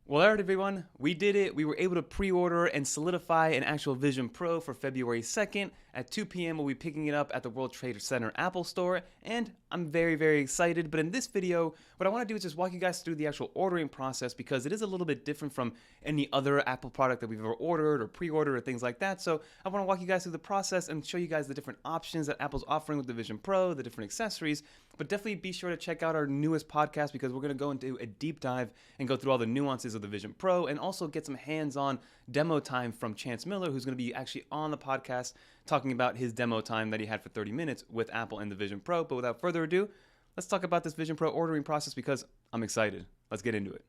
Well, alright everyone, we did it. We were able to pre-order and solidify an actual Vision Pro for February 2nd. At 2 p.m. we'll be picking it up at the World Trade Center Apple Store, and I'm very excited. But in this video, what I want to do is just walk you guys through the actual ordering process because it is a little bit different from any other Apple product that we've ever ordered or pre-ordered or things like that. So I want to walk you guys through the process and show you guys the different options that Apple's offering with the Vision Pro, the different accessories. But definitely be sure to check out our newest podcast because we're going to go into a deep dive and go through all the nuances of the Vision Pro and also get some hands-on demo time from Chance Miller, who's going to be actually on the podcast talking about his demo time that he had for 30 minutes with Apple and the Vision Pro. But without further ado, let's talk about this Vision Pro ordering process because I'm excited. Let's get into it.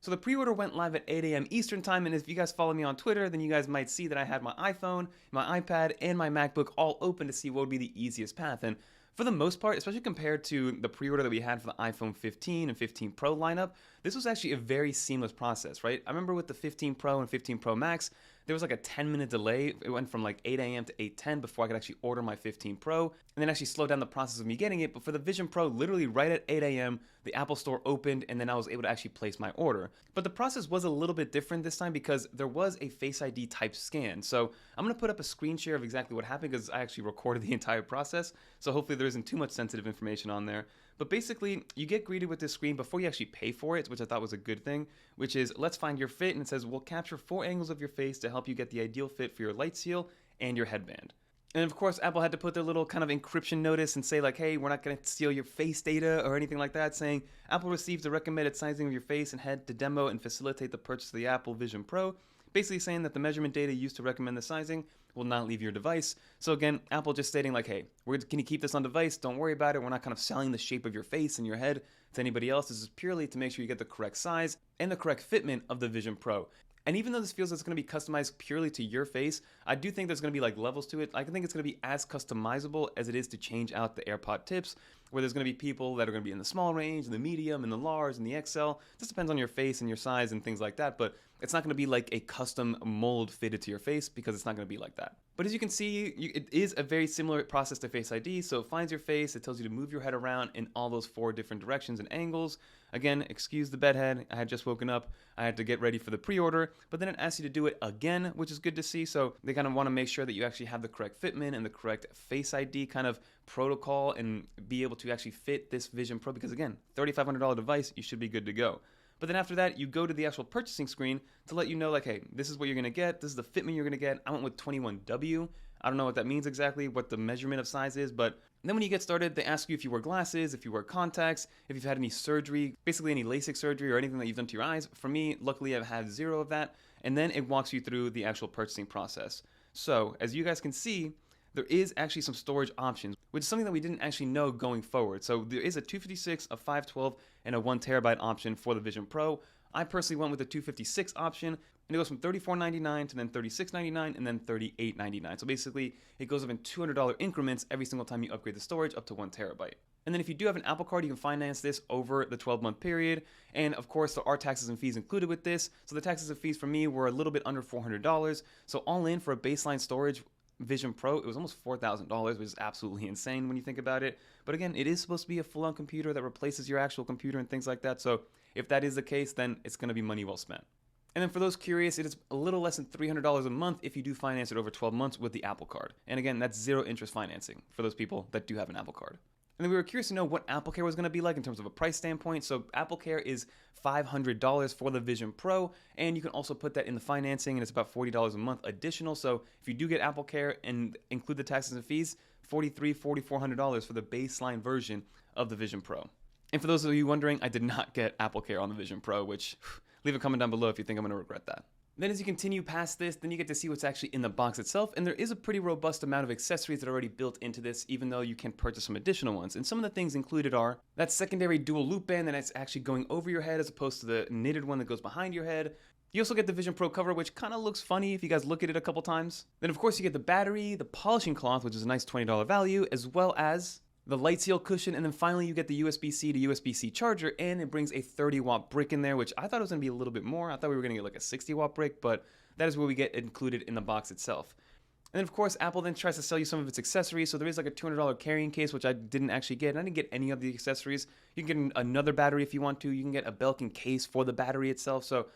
So the pre-order went live at 8 a.m. Eastern time, and if you guys follow me on Twitter, then you guys might see that I had my iPhone, my iPad, and my MacBook all open to see what would be the easiest path. And for the most part, especially compared to the pre-order that we had for the iPhone 15 and 15 Pro lineup, this was actually a very seamless process, right? I remember with the 15 Pro and 15 Pro Max, there was like a 10-minute delay. It went from like 8 a.m. to 8:10 before I could actually order my 15 Pro, and then actually slow down the process of me getting it. But for the Vision Pro, literally right at 8 a.m., the Apple Store opened, and then I was able to actually place my order. But the process was a little bit different this time because there was a Face ID type scan. So I'm going to put up a screen share of exactly what happened because I actually recorded the entire process. So hopefully there isn't too much sensitive information on there. But basically, you get greeted with this screen before you actually pay for it, which I thought was a good thing, which is let's find your fit, and it says we'll capture 4 angles of your face to help you get the ideal fit for your light seal and your headband. And of course, Apple had to put their little kind of encryption notice and say like, hey, we're not going to steal your face data or anything like that, saying Apple receives the recommended sizing of your face and head to demo and facilitate the purchase of the Apple Vision Pro, basically saying that the measurement data used to recommend the sizing will not leave your device. So again, Apple just stating like, hey, can you keep this on device? Don't worry about it. We're not kind of selling the shape of your face and your head to anybody else. This is purely to make sure you get the correct size and the correct fitment of the Vision Pro. And even though this feels like it's going to be customized purely to your face, I do think there's going to be like levels to it. I think it's going to be as customizable as it is to change out the AirPod tips, where there's going to be people that are going to be in the small range, in the medium, in the large, in the XL. Just depends on your face and your size and things like that. But it's not going to be like a custom mold fitted to your face because it's not going to be like that. But as you can see, it is a very similar process to Face ID. So it finds your face, it tells you to move your head around in all those 4 different directions and angles. Again, excuse the bedhead, I had just woken up, I had to get ready for the pre-order, but then it asks you to do it again, which is good to see. So they kind of want to make sure that you actually have the correct fitment and the correct Face ID kind of protocol and be able to actually fit this Vision Pro because again, $3,500 device, you should be good to go. But then after that, you go to the actual purchasing screen to let you know like, hey, this is what you're going to get. This is the fitment you're going to get. I went with 21W. I don't know what that means exactly, what the measurement of size is, but then when you get started, they ask you if you wear glasses, if you wear contacts, if you've had any surgery, basically any LASIK surgery or anything that you've done to your eyes. For me, luckily, I've had 0 of that. And then it walks you through the actual purchasing process. So as you guys can see, there is actually some storage options, which is something that we didn't actually know going forward. So there is a 256, a 512, and a 1 terabyte option for the Vision Pro. I personally went with the 256 option, and it goes from $34.99 to then $36.99 and then $38.99. So basically, it goes up in $200 increments every single time you upgrade the storage up to 1 terabyte. And then if you do have an Apple Card, you can finance this over the 12-month period. And of course, there are taxes and fees included with this. So the taxes and fees for me were a little bit under $400. So all in for a baseline storage Vision Pro, it was almost $4,000, which is absolutely insane when you think about it. But again, it is supposed to be a full-on computer that replaces your actual computer and things like that. So if that is the case, then it's going to be money well spent. And then for those curious, it is a little less than $300 a month if you do finance it over 12 months with the Apple Card. And again, that's 0 interest financing for those people that do have an Apple Card. And then we were curious to know what Apple Care was going to be like in terms of a price standpoint. So Apple Care is $500 for the Vision Pro, and you can also put that in the financing, and it's about $40 a month additional. So if you do get Apple Care and include the taxes and fees, $4,400 for the baseline version of the Vision Pro. And for those of you wondering, I did not get Apple Care on the Vision Pro, which leave a comment down below if you think I'm going to regret that. Then as you continue past this, then you get to see what's actually in the box itself, and there is a pretty robust amount of accessories that are already built into this, even though you can purchase some additional ones. And some of the things included are that secondary dual loop band that's actually going over your head as opposed to the knitted one that goes behind your head. You also get the Vision Pro cover, which kind of looks funny if you guys look at it a couple times. Then of course you get the battery, the polishing cloth, which is a nice $20 value, as well as the light seal cushion, and then finally you get the USB-C to USB-C charger, and it brings a 30-watt brick in there, which I thought it was going to be a little bit more. I thought we were going to get like a 60-watt brick, but that is what we get included in the box itself. And then of course, Apple then tries to sell you some of its accessories. So there is like a $200 carrying case, which I didn't actually get. And I didn't get any of the accessories. You can get another battery if you want to. You can get a Belkin case for the battery itself. So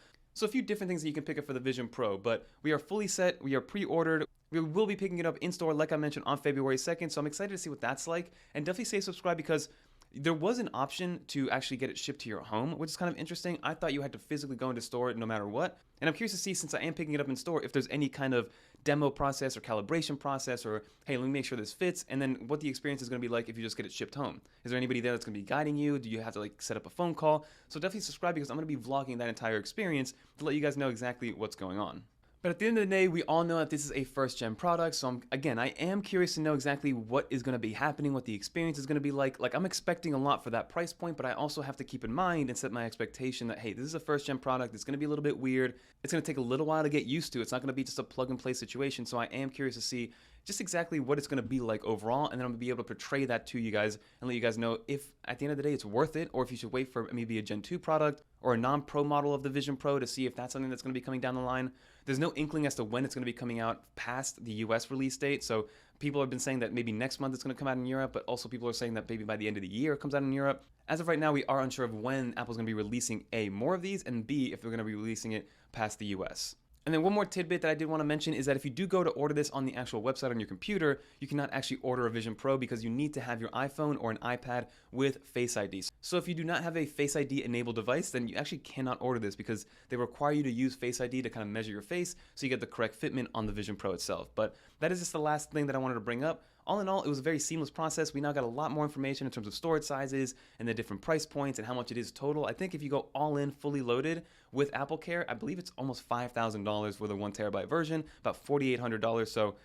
a few different things that you can pick up for the Vision Pro. But we are fully set. We are pre-ordered. We will be picking it up in store, like I mentioned, on February 2nd. So I'm excited to see what that's like. And definitely stay subscribed because there was an option to actually get it shipped to your home, which is kind of interesting. I thought you had to physically go into store no matter what. And I'm curious to see, since I am picking it up in store, if there's any kind of demo process or calibration process or, hey, let me make sure this fits, and then what the experience is going to be like if you just get it shipped home. Is there anybody there that's going to be guiding you? Do you have to like set up a phone call? So definitely subscribe because I'm going to be vlogging that entire experience to let you guys know exactly what's going on. But at the end of the day, we all know that this is a first-gen product, so I am curious to know exactly what is going to be happening, what the experience is going to be like. Like, I'm expecting a lot for that price point, but I also have to keep in mind and set my expectation that, hey, this is a first-gen product, it's going to be a little bit weird, it's going to take a little while to get used to, it's not going to be just a plug-and-play situation, so I am curious to see just exactly what it's going to be like overall, and then I'm going to be able to portray that to you guys and let you guys know if at the end of the day it's worth it, or if you should wait for maybe a Gen 2 product or a non-Pro model of the Vision Pro to see if that's something that's going to be coming down the line. There's no inkling as to when it's going to be coming out past the US release date, so people have been saying that maybe next month it's going to come out in Europe, but also people are saying that maybe by the end of the year it comes out in Europe. As of right now, we are unsure of when Apple's going to be releasing A, more of these, and B, if they're going to be releasing it past the US. And then one more tidbit that I did want to mention is that if you do go to order this on the actual website on your computer, you cannot actually order a Vision Pro because you need to have your iPhone or an iPad with Face ID. So if you do not have a Face ID enabled device, then you actually cannot order this because they require you to use Face ID to kind of measure your face so you get the correct fitment on the Vision Pro itself. But that is just the last thing that I wanted to bring up. All in all, it was a very seamless process. We now got a lot more information in terms of storage sizes and the different price points and how much it is total. I think if you go all in, fully loaded with AppleCare, I believe it's almost $5,000 for the 1TB version, about $4,800. So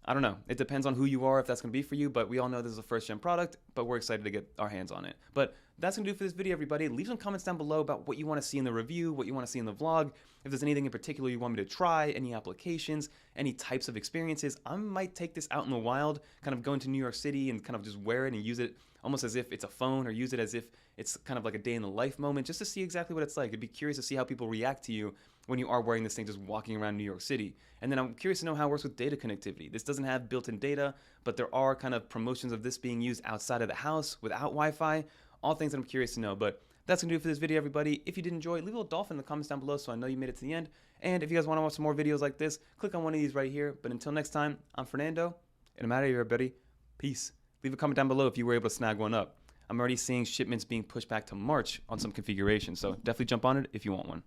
I don't know. It depends on who you are, if that's going to be for you, but we all know this is a first-gen product, but we're excited to get our hands on it. But that's going to do it for this video, everybody. Leave some comments down below about what you want to see in the review, what you want to see in the vlog. If there's anything in particular you want me to try, any applications, any types of experiences, I might take this out in the wild, kind of go into New York City and kind of just wear it and use it almost as if it's a phone, or use it as if it's kind of like a day in the life moment, just to see exactly what it's like. I'd be curious to see how people react to you when you are wearing this thing just walking around New York City. And then I'm curious to know how it works with data connectivity. This doesn't have built-in data, but there are kind of promotions of this being used outside of the house without Wi-Fi. All things that I'm curious to know. But that's going to do it for this video, everybody. If you did enjoy, leave a little dolphin in the comments down below so I know you made it to the end. And if you guys want to watch some more videos like this, click on one of these right here. But until next time, I'm Fernando, and I'm out of here, everybody. Peace. Leave a comment down below if you were able to snag one up. I'm already seeing shipments being pushed back to March on some configurations, so definitely jump on it if you want one.